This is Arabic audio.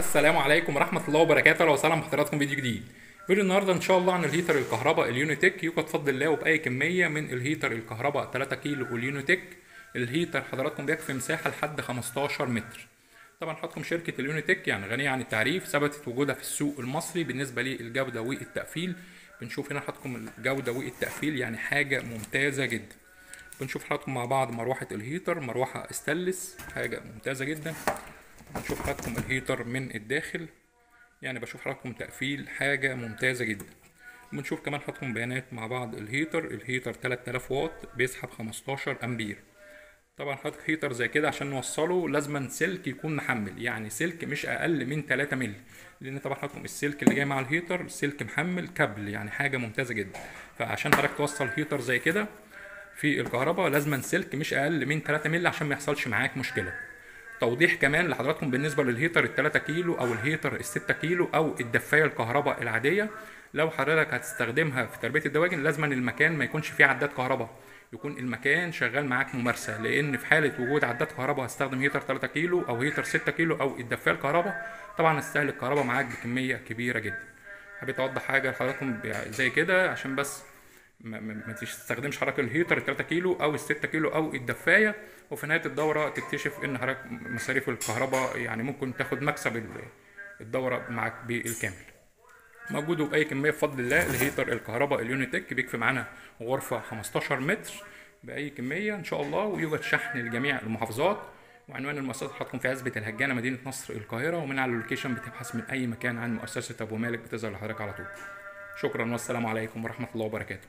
السلام عليكم ورحمة الله وبركاته، لو وسهلا بحضراتكم فيديو جديد. فيديو النهارده ان شاء الله عن الهيتر الكهرباء اليونيتك. يوجد بفضل الله وبأي كمية من الهيتر الكهرباء 3 كيلو واليونيتك. الهيتر حضراتكم بيكفي مساحة لحد 15 متر. طبعا حضراتكم شركة اليونيتك يعني غنية عن التعريف، ثبتت وجودها في السوق المصري بالنسبة للجودة والتقفيل. بنشوف هنا حضراتكم الجودة والتقفيل يعني حاجة ممتازة جدا. بنشوف حضراتكم مع بعض مروحة الهيتر، مروحة استانلس، حاجة ممتازة جدا. بنشوف حضراتكم الهيتر من الداخل، يعني بشوف حضراتكم تقفيل حاجة ممتازة جدا. بنشوف كمان حضراتكم بيانات مع بعض. الهيتر 3000 واط بيسحب 15 امبير. طبعا حضرتك هيتر زي كده عشان نوصله لازما سلك يكون محمل، يعني سلك مش اقل من 3 مللي، لان طبعا حضراتكم السلك اللي جاي مع الهيتر سلك محمل كابل، يعني حاجة ممتازة جدا. فعشان حضرتك توصل هيتر زي كده في الكهرباء لازما سلك مش اقل من 3 مللي عشان ما يحصلش معاك مشكلة. توضيح كمان لحضراتكم بالنسبه للهيتر ال3 كيلو او الهيتر ال6 كيلو او الدفايه الكهرباء العاديه، لو حضرتك هتستخدمها في تربيه الدواجن لازما المكان ما يكونش فيه عداد كهرباء، يكون المكان شغال معاك ممارسه، لان في حاله وجود عداد كهرباء هتستخدم هيتر 3 كيلو او هيتر 6 كيلو او الدفايه الكهرباء، طبعا هتستهلك كهرباء معاك بكميه كبيره جدا. حبيت اوضح حاجه لحضراتكم زي كده عشان بس ما تستخدمش حضرتك الهيتر ال 3 كيلو او ال 6 كيلو او الدفايه، وفي نهايه الدوره تكتشف ان حضرتك مصاريف الكهرباء يعني ممكن تاخد مكسب الدوره معاك بالكامل. موجود باي كميه بفضل الله. الهيتر الكهرباء اليونيتك بيكفي معانا غرفه 15 متر باي كميه ان شاء الله، ويوجد شحن لجميع المحافظات. وعنوان المؤسسه حضراتكم في عزبه الهجانه مدينه نصر القاهره، ومن على اللوكيشن بتبحث من اي مكان عن مؤسسه ابو مالك بتظهر لحضرتك على طول. شكرا والسلام عليكم ورحمه الله وبركاته.